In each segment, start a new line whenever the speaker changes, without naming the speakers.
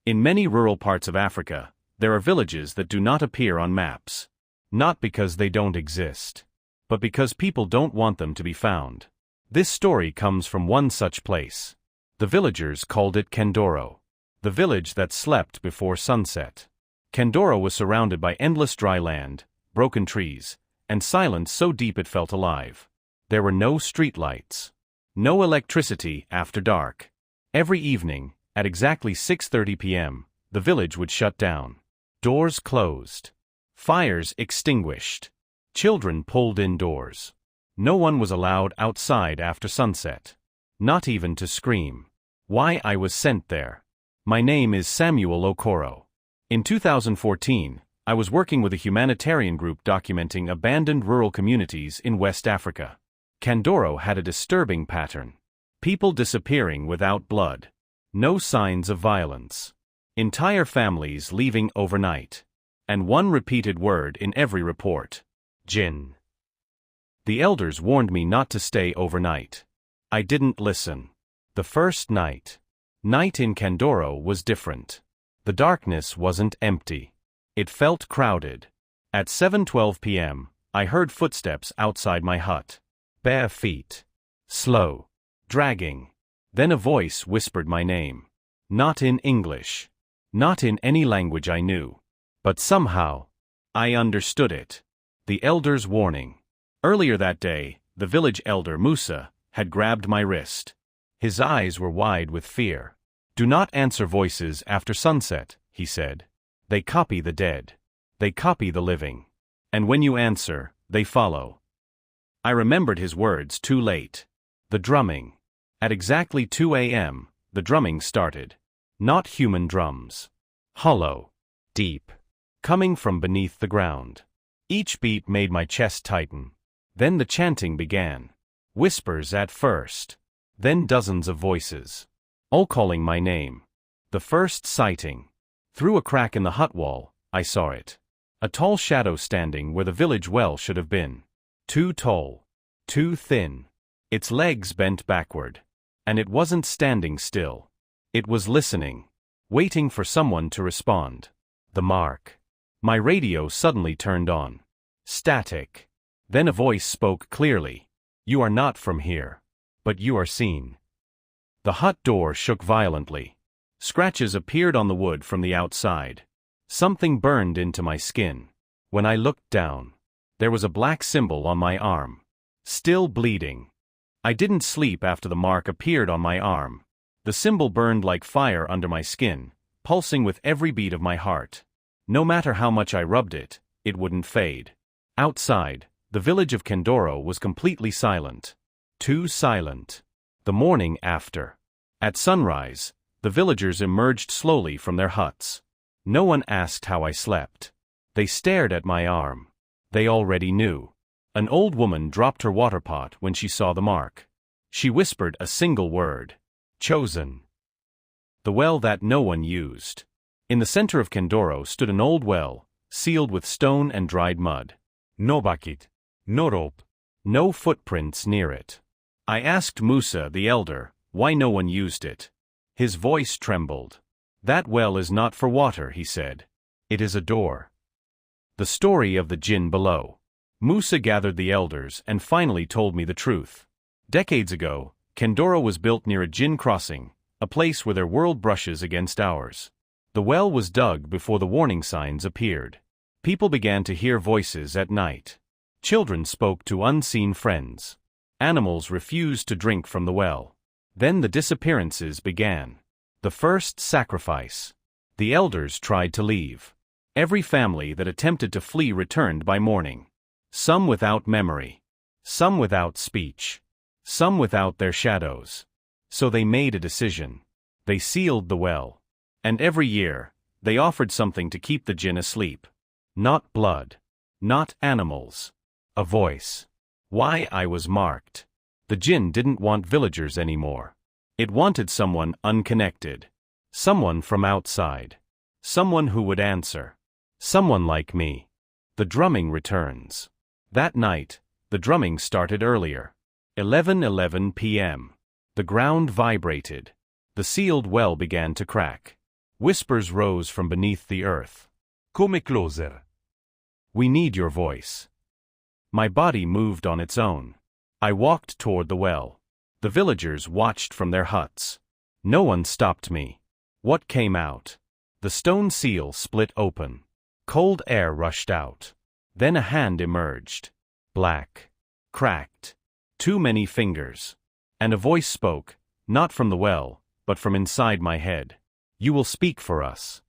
In many rural parts of Africa, there are villages that do not appear on maps. Not because they don't exist, but because people don't want them to be found. This story comes from one such place. The villagers called it Kandoro, the village that slept before sunset. Kandoro was surrounded by endless dry land, broken trees, and silence so deep it felt alive. There were no streetlights, no electricity after dark. Every evening, at exactly 6:30 p.m., the village would shut down. Doors closed. Fires extinguished. Children pulled indoors. No one was allowed outside after sunset. Not even to scream. Why I was sent there. My name is Samuel Okoro. In 2014, I was working with a humanitarian group documenting abandoned rural communities in West Africa. Kandoro had a disturbing pattern. People disappearing without blood. No signs of violence. Entire families leaving overnight. And one repeated word in every report. Jinn. The elders warned me not to stay overnight. I didn't listen. The first night in Kandoro was different. The darkness wasn't empty. It felt crowded. At 7:12 p.m., I heard footsteps outside my hut. Bare feet. Slow. Dragging. Then a voice whispered my name. Not in English. Not in any language I knew. But somehow, I understood it. The elder's warning. Earlier that day, the village elder Musa had grabbed my wrist. His eyes were wide with fear. Do not answer voices after sunset, he said. They copy the dead. They copy the living. And when you answer, they follow. I remembered his words too late. The drumming. At exactly 2 a.m., the drumming started. Not human drums. Hollow. Deep. Coming from beneath the ground. Each beat made my chest tighten. Then the chanting began. Whispers at first. Then dozens of voices. All calling my name. The first sighting. Through a crack in the hut wall, I saw it. A tall shadow standing where the village well should have been. Too tall. Too thin. Its legs bent backward. And it wasn't standing still. It was listening. Waiting for someone to respond. The mark. My radio suddenly turned on. Static. Then a voice spoke clearly. You are not from here. But you are seen. The hut door shook violently. Scratches appeared on the wood from the outside. Something burned into my skin. When I looked down, there was a black symbol on my arm. Still bleeding. I didn't sleep after the mark appeared on my arm. The symbol burned like fire under my skin, pulsing with every beat of my heart. No matter how much I rubbed it, it wouldn't fade. Outside, the village of Kandoro was completely silent. Too silent. The morning after. At sunrise, the villagers emerged slowly from their huts. No one asked how I slept. They stared at my arm. They already knew. An old woman dropped her water pot when she saw the mark. She whispered a single word. Chosen. The well that no one used. In the center of Kandoro stood an old well, sealed with stone and dried mud. No bucket. No rope. No footprints near it. I asked Musa the elder why no one used it. His voice trembled. That well is not for water, he said. It is a door. The story of the Jinn below. Musa gathered the elders and finally told me the truth. Decades ago, Kandoro was built near a Jinn crossing, a place where their world brushes against ours. The well was dug before the warning signs appeared. People began to hear voices at night. Children spoke to unseen friends. Animals refused to drink from the well. Then the disappearances began. The first sacrifice. The elders tried to leave. Every family that attempted to flee returned by morning. Some without memory. Some without speech. Some without their shadows. So they made a decision. They sealed the well. And every year, they offered something to keep the Jinn asleep. Not blood. Not animals. A voice. Why I was marked. The Jinn didn't want villagers anymore. It wanted someone unconnected. Someone from outside. Someone who would answer. Someone like me. The drumming returns. That night, the drumming started earlier. 11:11 p.m. The ground vibrated. The sealed well began to crack. Whispers rose from beneath the earth.
Come closer.
We need your voice. My body moved on its own. I walked toward the well. The villagers watched from their huts. No one stopped me. What came out? The stone seal split open. Cold air rushed out. Then a hand emerged. Black. Cracked. Too many fingers. And a voice spoke, not from the well, but from inside my head. You will speak for us.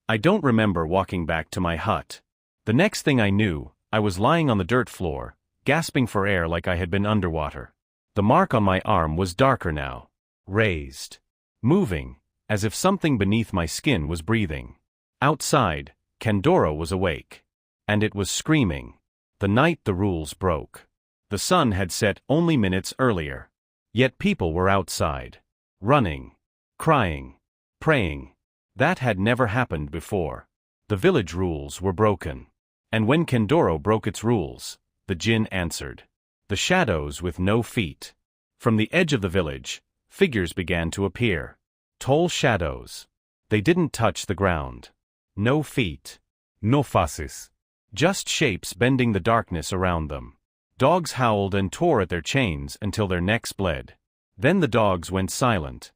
I don't remember walking back to my hut. The next thing I knew, I was lying on the dirt floor, gasping for air like I had been underwater. The mark on my arm was darker now. Raised. Moving, as if something beneath my skin was breathing. Outside, Kandoro was awake. And it was screaming. The night the rules broke. The sun had set only minutes earlier. Yet people were outside. Running. Crying. Praying. That had never happened before. The village rules were broken. And when Kandoro broke its rules, the Jinn answered. The shadows with no feet. From the edge of the village, figures began to appear. Tall shadows. They didn't touch the ground. No feet.
No faces.
Just shapes bending the darkness around them. Dogs howled and tore at their chains until their necks bled. Then the dogs went silent.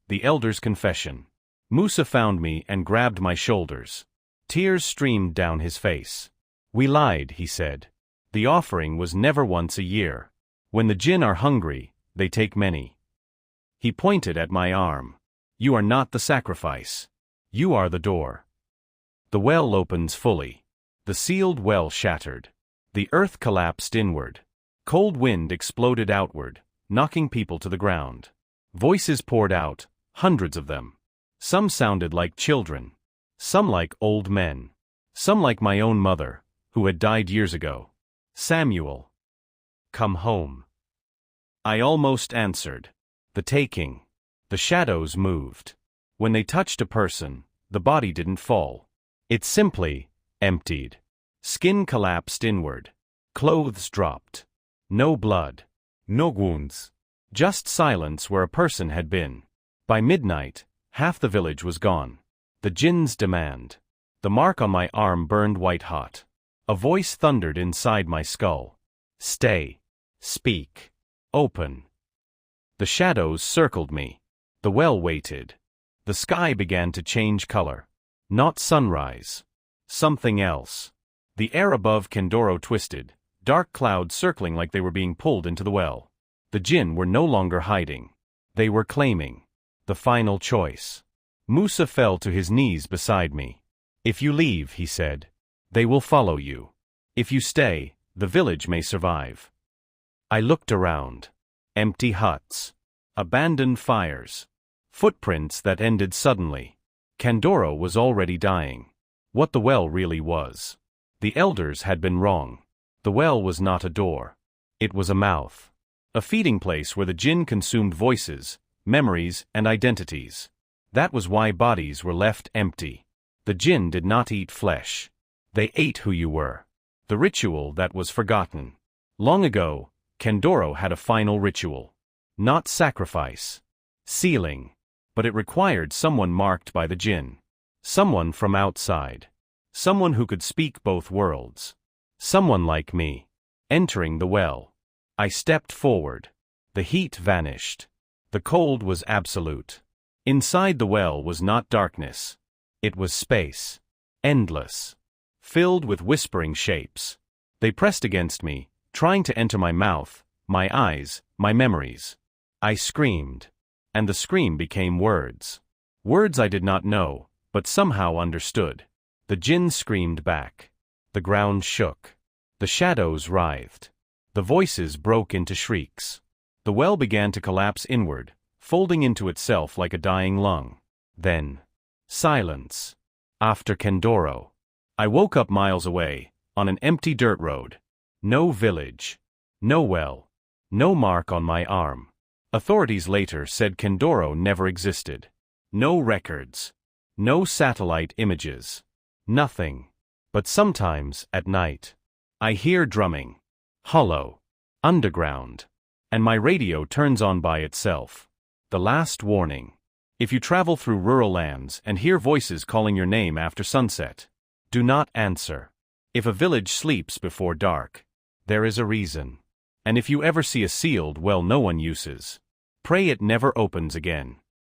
The elder's confession. Musa found me and grabbed my shoulders. Tears streamed down his face. We lied, he said. The offering was never once a year. When the Jinn are hungry, they take many. He pointed at my arm. You are not the sacrifice. You are the door. The well opens fully. The sealed well shattered. The earth collapsed inward. Cold wind exploded outward, knocking people to the ground. Voices poured out, hundreds of them. Some sounded like children. Some like old men. Some like my own mother, who had died years ago. Samuel. Come home. I almost answered. The taking. The shadows moved. When they touched a person, the body didn't fall. It simply emptied. Skin collapsed inward. Clothes dropped. No blood.
No wounds.
Just silence where a person had been. By midnight, half the village was gone. The Jinn's demand. The mark on my arm burned white hot. A voice thundered inside my skull. Stay. Speak. Open. The shadows circled me. The well waited. The sky began to change color. Not sunrise. Something else. The air above Kandoro twisted, dark clouds circling like they were being pulled into the well. The Jinn were no longer hiding. They were claiming. The final choice. Musa fell to his knees beside me. If you leave, he said, they will follow you. If you stay, the village may survive. I looked around. Empty huts. Abandoned fires. Footprints that ended suddenly. Kandoro was already dying. What the well really was. The elders had been wrong. The well was not a door. It was a mouth. A feeding place where the Jinn consumed voices, memories, and identities. That was why bodies were left empty. The Jinn did not eat flesh. They ate who you were. The ritual that was forgotten. Long ago, Kandoro had a final ritual. Not sacrifice. Sealing. But it required someone marked by the Jinn. Someone from outside. Someone who could speak both worlds. Someone like me. Entering the well. I stepped forward. The heat vanished. The cold was absolute. Inside the well was not darkness. It was space. Endless. Filled with whispering shapes. They pressed against me, trying to enter my mouth, my eyes, my memories. I screamed. And the scream became words. Words I did not know, but somehow understood. The Jinn screamed back. The ground shook. The shadows writhed. The voices broke into shrieks. The well began to collapse inward, folding into itself like a dying lung. Then, silence. After Kandoro, I woke up miles away, on an empty dirt road. No village. No well. No mark on my arm. Authorities later said Kandoro never existed. No records. No satellite images. Nothing. But sometimes, at night, I hear drumming. Hollow. Underground. And my radio turns on by itself. The last warning. If you travel through rural lands and hear voices calling your name after sunset, do not answer. If a village sleeps before dark, there is a reason. And if you ever see a sealed well no one uses, pray it never opens again.